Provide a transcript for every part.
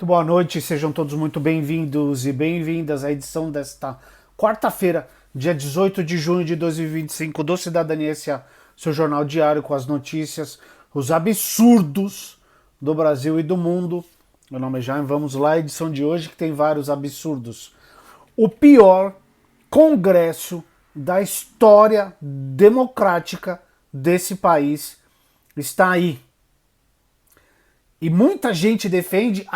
Muito boa noite, sejam todos muito bem-vindos e bem-vindas à edição desta quarta-feira, dia 18 de junho de 2025, do Cidadania S.A., seu jornal diário com as notícias, os absurdos do Brasil e do mundo. Meu nome é Jaime, vamos lá, a edição de hoje que tem vários absurdos. O pior congresso da história democrática desse país está aí. E muita gente defende,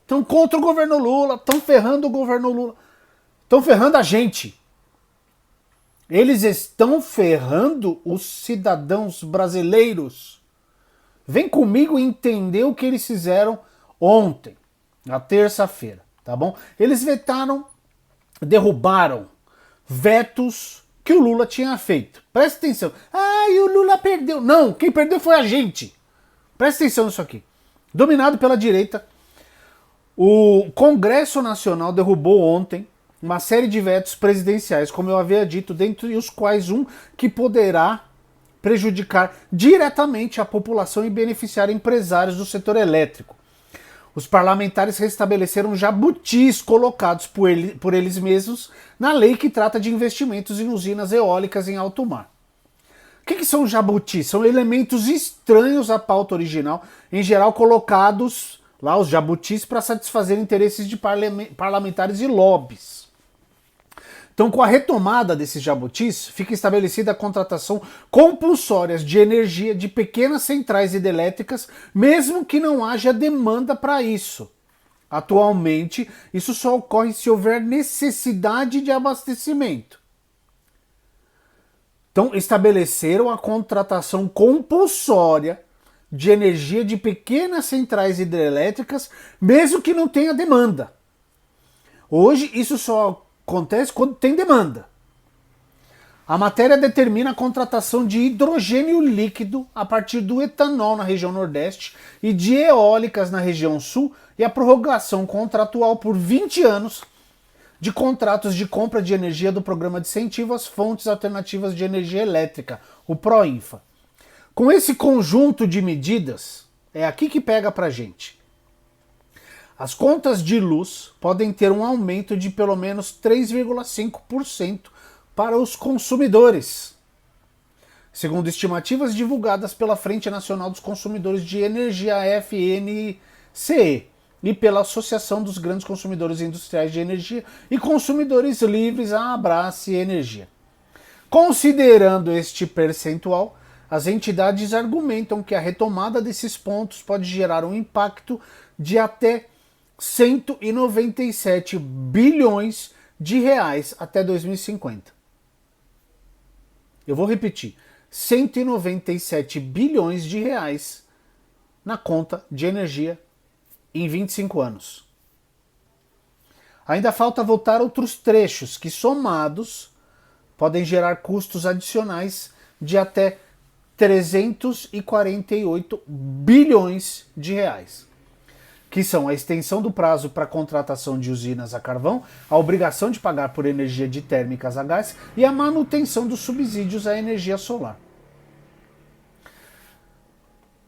estão contra o governo Lula, estão ferrando o governo Lula. Estão ferrando a gente. Eles estão ferrando os cidadãos brasileiros. Vem comigo entender o que eles fizeram ontem, na terça-feira, tá bom? Eles derrubaram vetos que o Lula tinha feito. Presta atenção. E o Lula perdeu. Não, quem perdeu foi a gente. Presta atenção nisso aqui. Dominado pela direita, o Congresso Nacional derrubou ontem uma série de vetos presidenciais, como eu havia dito, dentre os quais um que poderá prejudicar diretamente a população e beneficiar empresários do setor elétrico. Os parlamentares restabeleceram jabutis colocados por eles mesmos na lei que trata de investimentos em usinas eólicas em alto mar. O que são jabutis? São elementos estranhos à pauta original, em geral colocados lá, os jabutis, para satisfazer interesses de parlamentares e lobbies. Então, com a retomada desses jabutis, fica estabelecida a contratação compulsória de energia de pequenas centrais hidrelétricas, mesmo que não haja demanda para isso. Atualmente, isso só ocorre se houver necessidade de abastecimento. Então, estabeleceram a contratação compulsória de energia de pequenas centrais hidrelétricas, mesmo que não tenha demanda. Hoje, isso só acontece quando tem demanda. A matéria determina a contratação de hidrogênio líquido a partir do etanol na região Nordeste e de eólicas na região Sul e a prorrogação contratual por 20 anos de contratos de compra de energia do Programa de Incentivo às Fontes Alternativas de Energia Elétrica, o PROINFA. Com esse conjunto de medidas, é aqui que pega pra gente. As contas de luz podem ter um aumento de pelo menos 3,5% para os consumidores, segundo estimativas divulgadas pela Frente Nacional dos Consumidores de Energia, FNCE, e pela Associação dos Grandes Consumidores Industriais de Energia e Consumidores Livres, a Abrace Energia. Considerando este percentual, as entidades argumentam que a retomada desses pontos pode gerar um impacto de até 197 bilhões de reais até 2050. Eu vou repetir, 197 bilhões de reais na conta de energia em 25 anos. Ainda falta votar outros trechos que, somados, podem gerar custos adicionais de até 348 bilhões de reais, que são a extensão do prazo para contratação de usinas a carvão, a obrigação de pagar por energia de térmicas a gás e a manutenção dos subsídios à energia solar.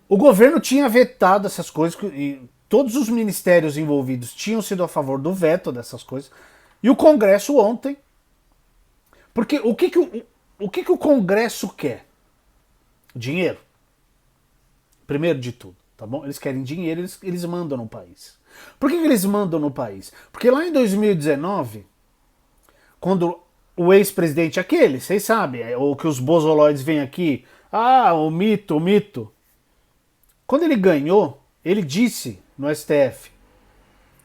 O governo tinha vetado essas coisas e todos os ministérios envolvidos tinham sido a favor do veto dessas coisas. E o Congresso ontem... Porque o que o Congresso quer? Dinheiro. Primeiro de tudo, tá bom? Eles querem dinheiro, eles mandam no país. Por que eles mandam no país? Porque lá em 2019, quando o ex-presidente, aquele, vocês sabem, ou que os bozoloides vêm aqui, o mito. Quando ele ganhou, ele disse no STF,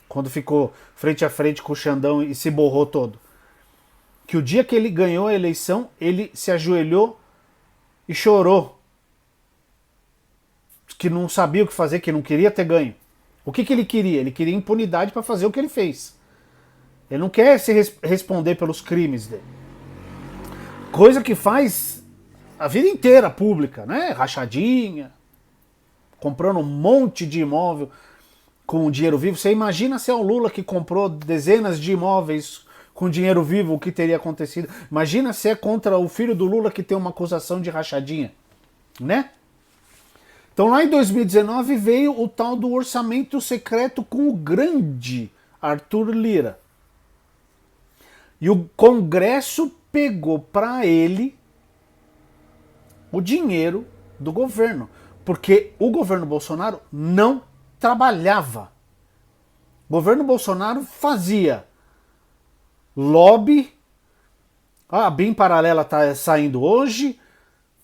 quando ficou frente a frente com o Xandão e se borrou todo, que o dia que ele ganhou a eleição, ele se ajoelhou e chorou, que não sabia o que fazer, que não queria ter ganho. O que ele queria? Ele queria impunidade para fazer o que ele fez. Ele não quer se responder pelos crimes dele. Coisa que faz a vida inteira pública, né? Rachadinha, comprando um monte de imóvel com dinheiro vivo. Você imagina se é o Lula que comprou dezenas de imóveis com dinheiro vivo, o que teria acontecido? Imagina se é contra o filho do Lula que tem uma acusação de rachadinha, né? Então lá em 2019 veio o tal do orçamento secreto com o grande Arthur Lira. E o Congresso pegou para ele o dinheiro do governo, porque o governo Bolsonaro não trabalhava. O governo Bolsonaro fazia lobby, a BIM paralela está saindo hoje,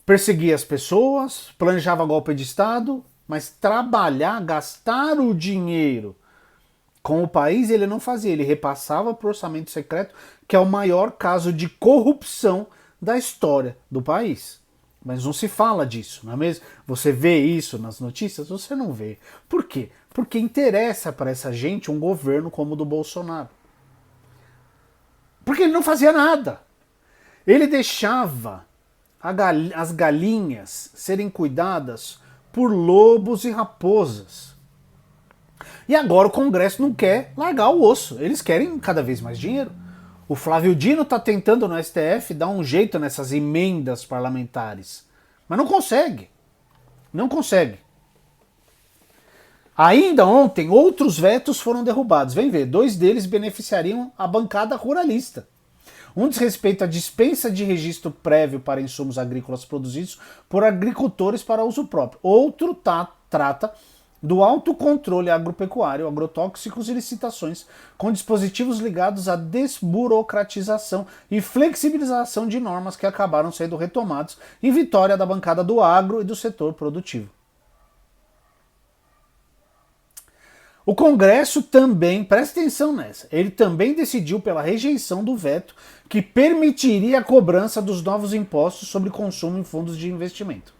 perseguia as pessoas, planejava golpe de Estado, mas trabalhar, gastar o dinheiro com o país ele não fazia, ele repassava para o orçamento secreto, que é o maior caso de corrupção da história do país. Mas não se fala disso, não é mesmo? Você vê isso nas notícias? Você não vê. Por quê? Porque interessa para essa gente um governo como o do Bolsonaro. Porque ele não fazia nada. Ele deixava as galinhas serem cuidadas por lobos e raposas. E agora o Congresso não quer largar o osso. Eles querem cada vez mais dinheiro. O Flávio Dino está tentando no STF dar um jeito nessas emendas parlamentares. Mas não consegue. Não consegue. Ainda ontem, outros vetos foram derrubados. Vem ver, 2 deles beneficiariam a bancada ruralista. Um diz respeito à dispensa de registro prévio para insumos agrícolas produzidos por agricultores para uso próprio. Outro trata do autocontrole agropecuário, agrotóxicos e licitações, com dispositivos ligados à desburocratização e flexibilização de normas que acabaram sendo retomados em vitória da bancada do agro e do setor produtivo. O Congresso também, presta atenção nessa, ele também decidiu pela rejeição do veto que permitiria a cobrança dos novos impostos sobre consumo em fundos de investimento.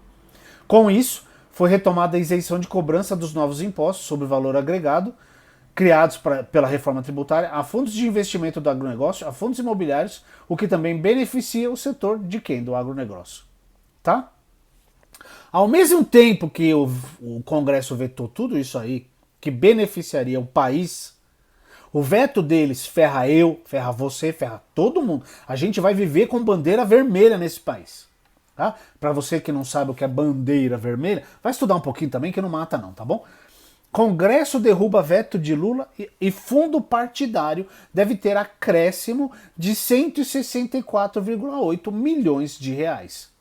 Com isso, foi retomada a isenção de cobrança dos novos impostos sobre valor agregado, criados pela reforma tributária, a fundos de investimento do agronegócio, a fundos imobiliários, o que também beneficia o setor de quem? Do agronegócio. Tá? Ao mesmo tempo que o Congresso vetou tudo isso aí, que beneficiaria o país, o veto deles ferra eu, ferra você, ferra todo mundo. A gente vai viver com bandeira vermelha nesse país. Tá? Para você que não sabe o que é bandeira vermelha, vai estudar um pouquinho também que não mata não, tá bom? Congresso derruba veto de Lula e fundo partidário deve ter acréscimo de 164,8 milhões de reais.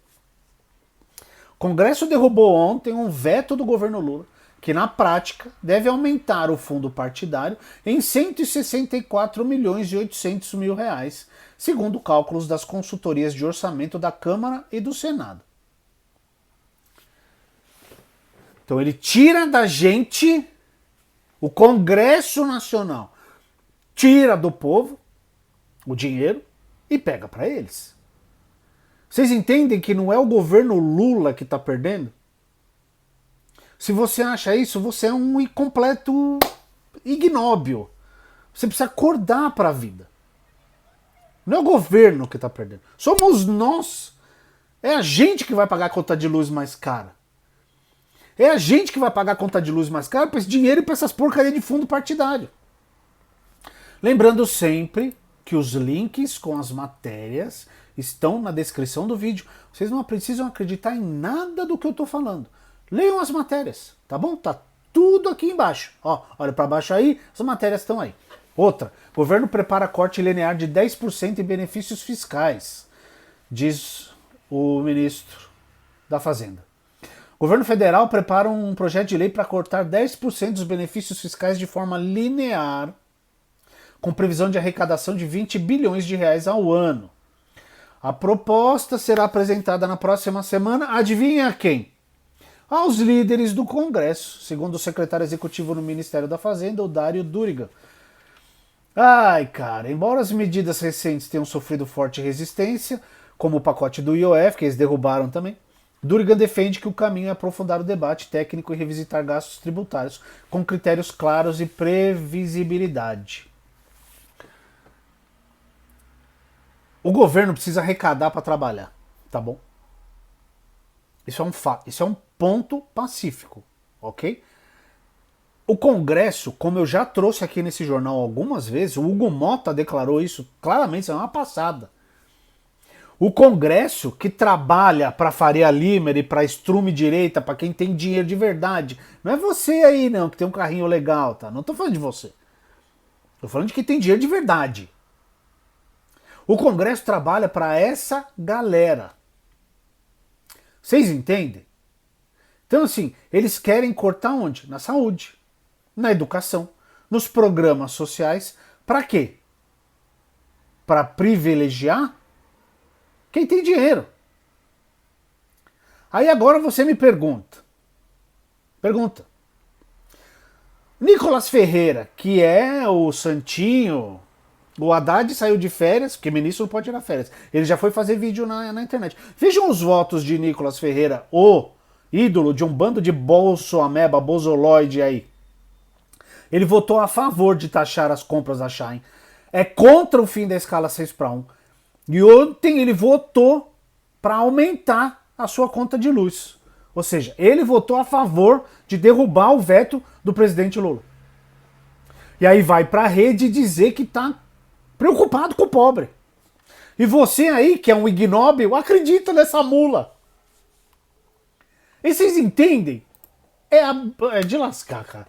Congresso derrubou ontem um veto do governo Lula, que na prática deve aumentar o fundo partidário em 164 milhões e 800 mil reais, segundo cálculos das consultorias de orçamento da Câmara e do Senado. Então ele tira da gente, o Congresso Nacional tira do povo o dinheiro e pega para eles. Vocês entendem que não é o governo Lula que está perdendo? Se você acha isso, você é um incompleto ignóbil. Você precisa acordar para a vida. Não é o governo que está perdendo. Somos nós. É a gente que vai pagar a conta de luz mais cara. É a gente que vai pagar a conta de luz mais cara para esse dinheiro e para essas porcarias de fundo partidário. Lembrando sempre que os links com as matérias estão na descrição do vídeo. Vocês não precisam acreditar em nada do que eu estou falando. Leiam as matérias, tá bom? Tá tudo aqui embaixo. Ó, olha para baixo aí, as matérias estão aí. Outra, governo prepara corte linear de 10% em benefícios fiscais, diz o ministro da Fazenda. O governo federal prepara um projeto de lei para cortar 10% dos benefícios fiscais de forma linear, com previsão de arrecadação de 20 bilhões de reais ao ano. A proposta será apresentada na próxima semana. Adivinha a quem? Aos líderes do Congresso, segundo o secretário executivo no Ministério da Fazenda, o Dário Duriga. Ai, cara, embora as medidas recentes tenham sofrido forte resistência, como o pacote do IOF, que eles derrubaram também, Duriga defende que o caminho é aprofundar o debate técnico e revisitar gastos tributários com critérios claros e previsibilidade. O governo precisa arrecadar para trabalhar, tá bom? Isso é um fato, isso é um ponto pacífico, ok? O Congresso, como eu já trouxe aqui nesse jornal algumas vezes, o Hugo Mota declarou isso claramente, isso é uma passada. O Congresso, que trabalha para Faria Limer e para Strume Direita, para quem tem dinheiro de verdade, não é você aí não, que tem um carrinho legal, tá? Não tô falando de você. Tô falando de quem tem dinheiro de verdade. O Congresso trabalha para essa galera. Vocês entendem? Então, assim, eles querem cortar onde? Na saúde, na educação, nos programas sociais. Para quê? Para privilegiar quem tem dinheiro. Aí agora você me pergunta. Nicolas Ferreira, que é o santinho, o Haddad saiu de férias, porque ministro não pode tirar férias. Ele já foi fazer vídeo na internet. Vejam os votos de Nicolas Ferreira, o ídolo de um bando de bolso-ameba, bozoloide aí. Ele votou a favor de taxar as compras da Shine. É contra o fim da escala 6:1. E ontem ele votou para aumentar a sua conta de luz. Ou seja, ele votou a favor de derrubar o veto do presidente Lula. E aí vai para a rede dizer que está preocupado com o pobre. E você aí, que é um ignóbil, acredita nessa mula. E vocês entendem? É de lascar, cara.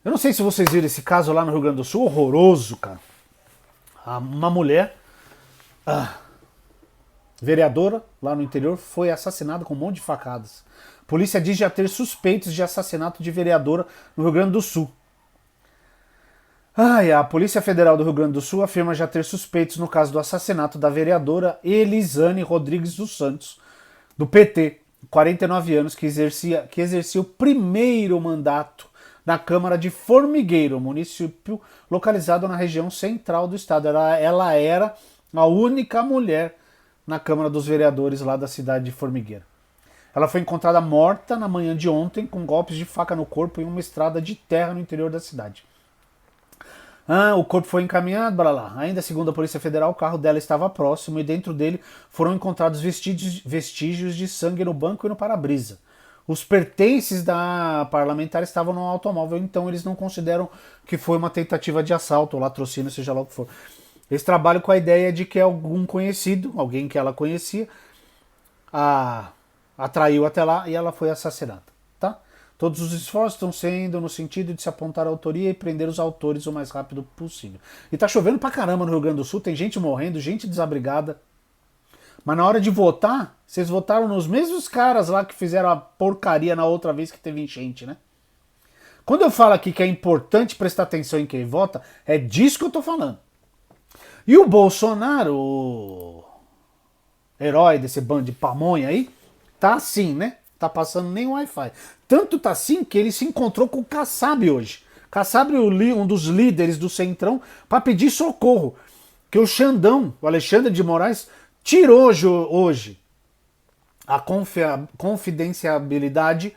Eu não sei se vocês viram esse caso lá no Rio Grande do Sul, horroroso, cara. Uma mulher, vereadora, lá no interior, foi assassinada com um monte de facadas. A polícia diz já ter suspeitos de assassinato de vereadora no Rio Grande do Sul. A Polícia Federal do Rio Grande do Sul afirma já ter suspeitos no caso do assassinato da vereadora Elisane Rodrigues dos Santos, do PT, 49 anos, que exercia o primeiro mandato na Câmara de Formigueiro, município localizado na região central do estado. Ela era a única mulher na Câmara dos Vereadores lá da cidade de Formigueiro. Ela foi encontrada morta na manhã de ontem com golpes de faca no corpo em uma estrada de terra no interior da cidade. O corpo foi encaminhado, blá blá. Ainda segundo a Polícia Federal, o carro dela estava próximo e dentro dele foram encontrados vestígios de sangue no banco e no para-brisa. Os pertences da parlamentar estavam no automóvel, então eles não consideram que foi uma tentativa de assalto ou latrocínio, seja lá o que for. Eles trabalham com a ideia de que algum conhecido, alguém que ela conhecia, a atraiu até lá e ela foi assassinada. Tá? Todos os esforços estão sendo no sentido de se apontar a autoria e prender os autores o mais rápido possível. E tá chovendo pra caramba no Rio Grande do Sul, tem gente morrendo, gente desabrigada. Mas na hora de votar, vocês votaram nos mesmos caras lá que fizeram a porcaria na outra vez que teve enchente, né? Quando eu falo aqui que é importante prestar atenção em quem vota, é disso que eu tô falando. E o Bolsonaro, o herói desse bando de pamonha aí, tá assim, né? Tá passando nem Wi-Fi. Tanto tá assim que ele se encontrou com o Kassab hoje. Kassab, um dos líderes do Centrão, para pedir socorro. Que o Xandão, o Alexandre de Moraes, tirou hoje a confidencialidade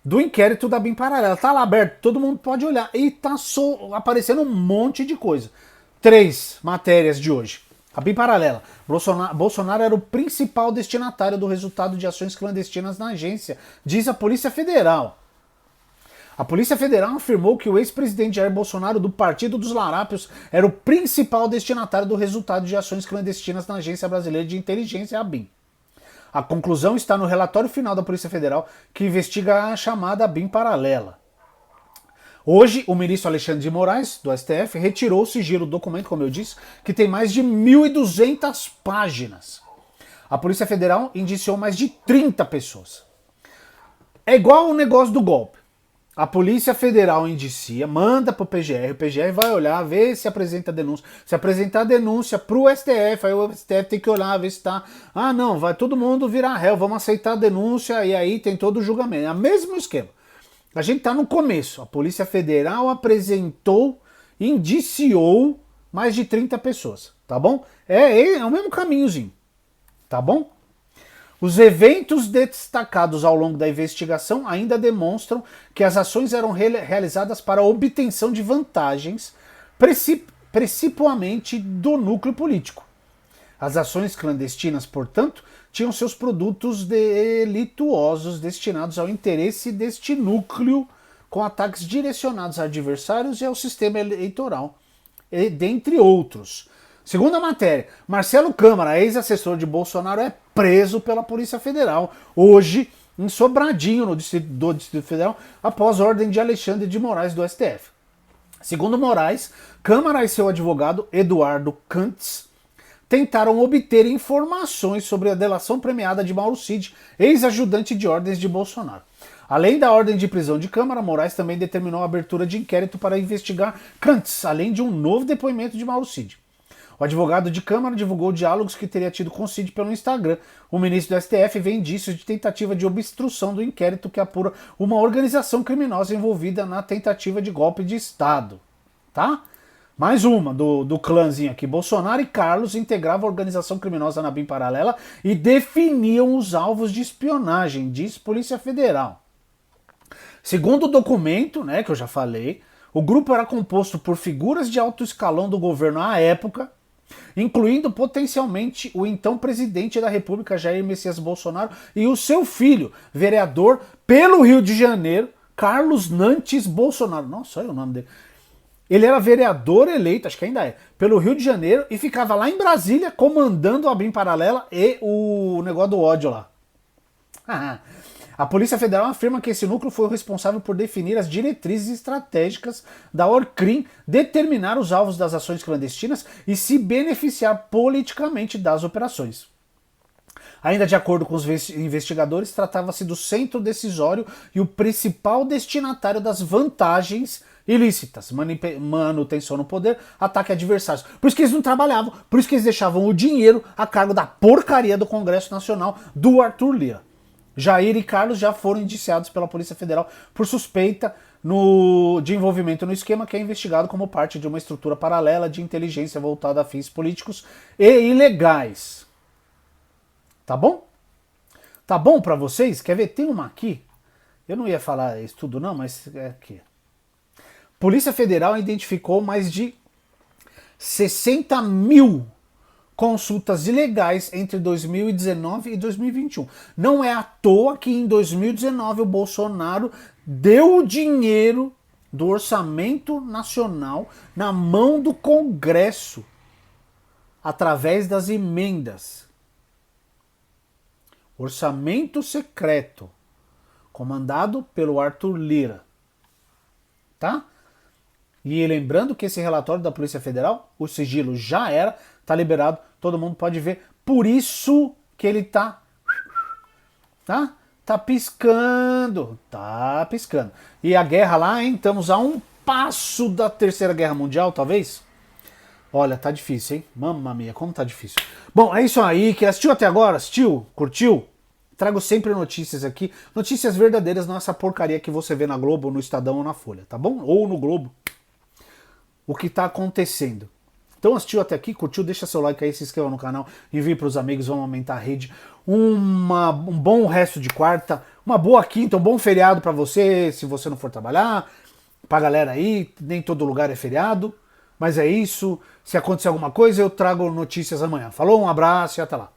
do inquérito da BIM Paralela. Tá lá aberto, todo mundo pode olhar. E tá aparecendo um monte de coisa. 3 matérias de hoje. A BIM Paralela. Bolsonaro era o principal destinatário do resultado de ações clandestinas na agência, diz a Polícia Federal. A Polícia Federal afirmou que o ex-presidente Jair Bolsonaro, do Partido dos Larápios, era o principal destinatário do resultado de ações clandestinas na Agência Brasileira de Inteligência, a BIM. A conclusão está no relatório final da Polícia Federal, que investiga a chamada BIM Paralela. Hoje, o ministro Alexandre de Moraes, do STF, retirou o sigilo do documento, como eu disse, que tem mais de 1.200 páginas. A Polícia Federal indiciou mais de 30 pessoas. É igual o negócio do golpe. A Polícia Federal indicia, manda pro PGR, o PGR vai olhar, ver se apresenta denúncia. Se apresentar denúncia pro STF, aí o STF tem que olhar, ver se tá... não, vai todo mundo virar réu, vamos aceitar a denúncia e aí tem todo o julgamento. É o mesmo esquema. A gente tá no começo. A Polícia Federal apresentou, indiciou mais de 30 pessoas, tá bom? É o mesmo caminhozinho, tá bom? Os eventos destacados ao longo da investigação ainda demonstram que as ações eram realizadas para a obtenção de vantagens, principalmente do núcleo político. As ações clandestinas, portanto, tinham seus produtos delituosos destinados ao interesse deste núcleo, com ataques direcionados a adversários e ao sistema eleitoral, dentre outros. Segunda matéria, Marcelo Câmara, ex-assessor de Bolsonaro, é preso pela Polícia Federal, hoje em Sobradinho, no Distrito Federal, após ordem de Alexandre de Moraes do STF. Segundo Moraes, Câmara e seu advogado, Eduardo Cantz, tentaram obter informações sobre a delação premiada de Mauro Cid, ex-ajudante de ordens de Bolsonaro. Além da ordem de prisão de Câmara, Moraes também determinou a abertura de inquérito para investigar Cantz, além de um novo depoimento de Mauro Cid. O advogado de Câmara divulgou diálogos que teria tido com Cid pelo Instagram. O ministro do STF vê indícios de tentativa de obstrução do inquérito que apura uma organização criminosa envolvida na tentativa de golpe de Estado. Tá? Mais uma do clãzinho aqui. Bolsonaro e Carlos integravam a organização criminosa na BIM paralela e definiam os alvos de espionagem, diz Polícia Federal. Segundo o documento, né, que eu já falei, o grupo era composto por figuras de alto escalão do governo à época, incluindo potencialmente o então presidente da República, Jair Messias Bolsonaro, e o seu filho, vereador pelo Rio de Janeiro, Carlos Nantes Bolsonaro. Nossa, olha o nome dele. Ele era vereador eleito, acho que ainda é, pelo Rio de Janeiro e ficava lá em Brasília comandando a BIM paralela e o negócio do ódio lá. A Polícia Federal afirma que esse núcleo foi o responsável por definir as diretrizes estratégicas da Orcrim, determinar os alvos das ações clandestinas e se beneficiar politicamente das operações. Ainda de acordo com os investigadores, tratava-se do centro decisório e o principal destinatário das vantagens ilícitas, manutenção no poder, ataque a adversários. Por isso que eles não trabalhavam, por isso que eles deixavam o dinheiro a cargo da porcaria do Congresso Nacional do Arthur Lira. Jair e Carlos já foram indiciados pela Polícia Federal por suspeita de envolvimento no esquema, que é investigado como parte de uma estrutura paralela de inteligência voltada a fins políticos e ilegais. Tá bom? Tá bom pra vocês? Quer ver? Tem uma aqui. Eu não ia falar isso tudo não, mas é aqui. Polícia Federal identificou mais de 60 mil consultas ilegais entre 2019 e 2021. Não é à toa que em 2019 o Bolsonaro deu o dinheiro do orçamento nacional na mão do Congresso através das emendas. Orçamento secreto, comandado pelo Arthur Lira. Tá? E lembrando que esse relatório da Polícia Federal, o sigilo já era, tá liberado, todo mundo pode ver. Por isso que ele tá piscando. Tá piscando. E a guerra lá, hein? Estamos a um passo da Terceira Guerra Mundial, talvez? Olha, tá difícil, hein? Mamma mia, como tá difícil. Bom, é isso aí. Que assistiu até agora? Assistiu? Curtiu? Trago sempre notícias aqui. Notícias verdadeiras, não essa porcaria que você vê na Globo, no Estadão ou na Folha, tá bom? Ou no Globo. O que tá acontecendo. Então assistiu até aqui, curtiu, deixa seu like aí, se inscreva no canal, envie para os amigos, vamos aumentar a rede. Um bom resto de quarta, uma boa quinta, um bom feriado para você, se você não for trabalhar, pra galera aí, nem todo lugar é feriado, mas é isso. Se acontecer alguma coisa, eu trago notícias amanhã. Falou, um abraço e até lá.